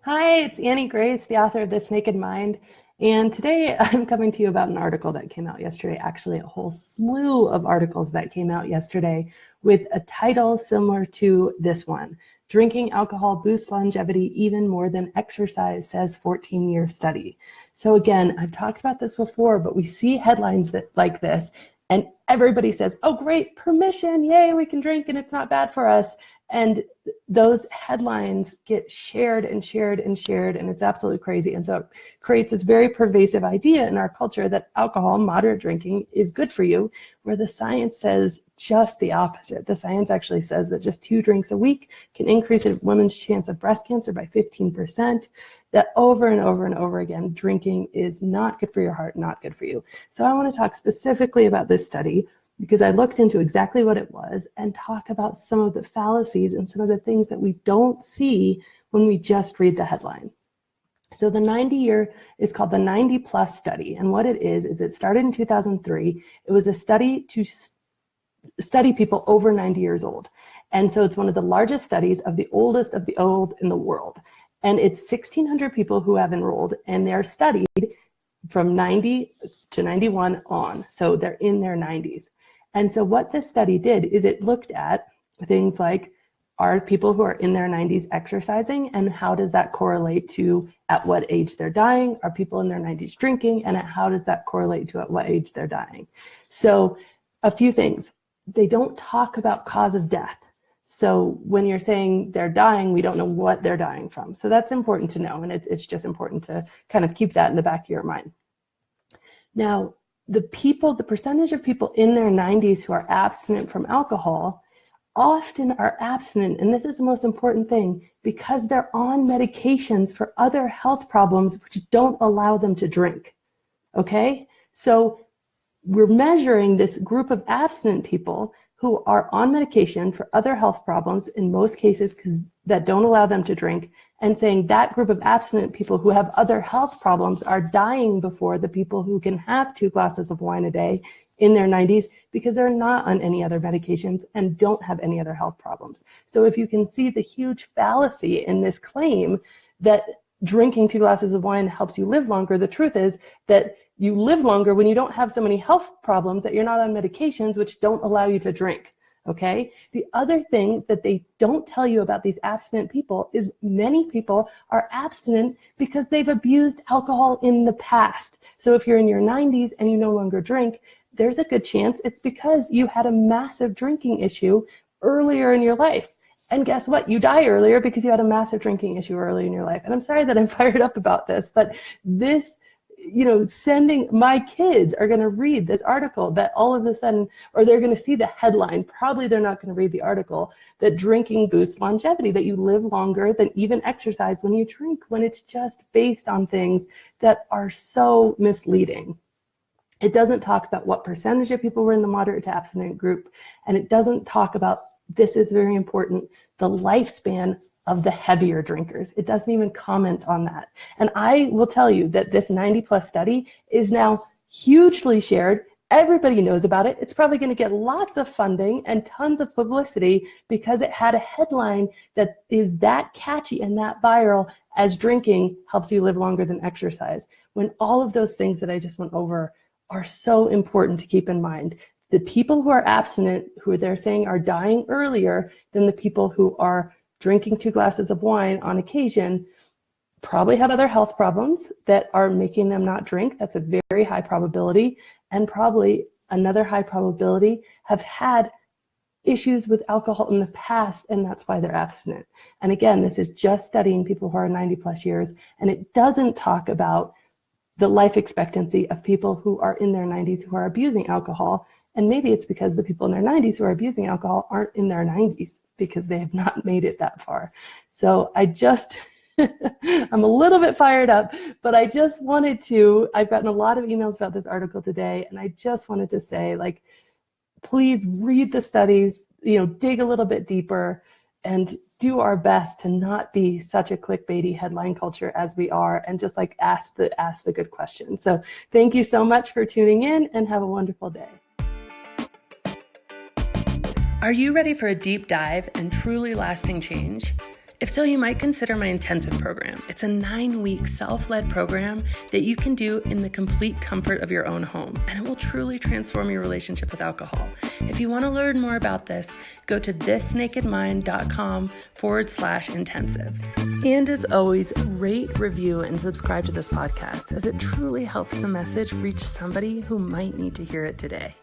Hi, it's Annie Grace, the author of This Naked Mind. And today I'm coming to you about an article that came out yesterday, actually a whole slew of articles that came out yesterday with a title similar to this one. Drinking alcohol boosts longevity even more than exercise, says 14-year study. So again, I've talked about this before, but we see headlines like this and everybody says, oh great, permission, yay, we can drink and it's not bad for us. And those headlines get shared and shared and shared, and it's absolutely crazy. And so it creates this very pervasive idea in our culture that alcohol, moderate drinking, is good for you, where the science says just the opposite. The science actually says that just 2 drinks a week can increase a woman's chance of breast cancer by 15%, that over and over and over again, drinking is not good for your heart, not good for you. So I want to talk specifically about this study, because I looked into exactly what it was and talk about some of the fallacies and some of the things that we don't see when we just read the headline. So the 90-year is called the 90 plus study. And what it is it started in 2003. It was a study to study people over 90 years old. And so it's one of the largest studies of the oldest of the old in the world. And it's 1,600 people who have enrolled, and they're studied from 90 to 91 on. So they're in their 90s. And so what this study did is it looked at things like, are people who are in their 90s exercising, and how does that correlate to at what age they're dying? Are people in their 90s drinking, and how does that correlate to at what age they're dying? So a few things. They don't talk about cause of death. So when you're saying they're dying, we don't know what they're dying from. So that's important to know, and it's just important to kind of keep that in the back of your mind. Now, the percentage of people in their 90s who are abstinent from alcohol often are abstinent, and this is the most important thing, because they're on medications for other health problems which don't allow them to drink, okay? So we're measuring this group of abstinent people who are on medication for other health problems, in most cases that don't allow them to drink, and saying that group of abstinent people who have other health problems are dying before the people who can have 2 glasses of wine a day in their 90s, because they're not on any other medications and don't have any other health problems. So if you can see the huge fallacy in this claim that drinking 2 glasses of wine helps you live longer, the truth is that you live longer when you don't have so many health problems, that you're not on medications which don't allow you to drink. Okay. The other thing that they don't tell you about these abstinent people is many people are abstinent because they've abused alcohol in the past. So if you're in your 90s and you no longer drink, there's a good chance it's because you had a massive drinking issue earlier in your life. And guess what? You die earlier because you had a massive drinking issue early in your life. And I'm sorry that I'm fired up about this, but this, sending my kids are going to read this article that all of a sudden, or they're going to see the headline, probably they're not going to read the article, that drinking boosts longevity, that you live longer than even exercise when you drink, when it's just based on things that are so misleading. It doesn't talk about what percentage of people were in the moderate to abstinent group, and it doesn't talk about, this is very important, the lifespan of the heavier drinkers. It doesn't even comment on that. And I will tell you that this 90 plus study is now hugely shared. Everybody knows about it. It's probably going to get lots of funding and tons of publicity because it had a headline that is that catchy and that viral as drinking helps you live longer than exercise, when all of those things that I just went over are so important to keep in mind. The people who are abstinent, who they're saying are dying earlier than the people who are drinking 2 glasses of wine on occasion, probably have other health problems that are making them not drink. That's a very high probability. And probably another high probability have had issues with alcohol in the past, and that's why they're abstinent. And again, this is just studying people who are 90 plus years, and it doesn't talk about the life expectancy of people who are in their 90s who are abusing alcohol. And maybe it's because the people in their 90s who are abusing alcohol aren't in their 90s because they have not made it that far. So I'm a little bit fired up, but I just wanted to, I've gotten a lot of emails about this article today, and I just wanted to say, please read the studies, dig a little bit deeper and do our best to not be such a clickbaity headline culture as we are, and just ask the good questions. So thank you so much for tuning in, and have a wonderful day. Are you ready for a deep dive and truly lasting change? If so, you might consider my intensive program. It's a 9-week self-led program that you can do in the complete comfort of your own home, and it will truly transform your relationship with alcohol. If you want to learn more about this, go to thisnakedmind.com/intensive. And as always, rate, review, and subscribe to this podcast, as it truly helps the message reach somebody who might need to hear it today.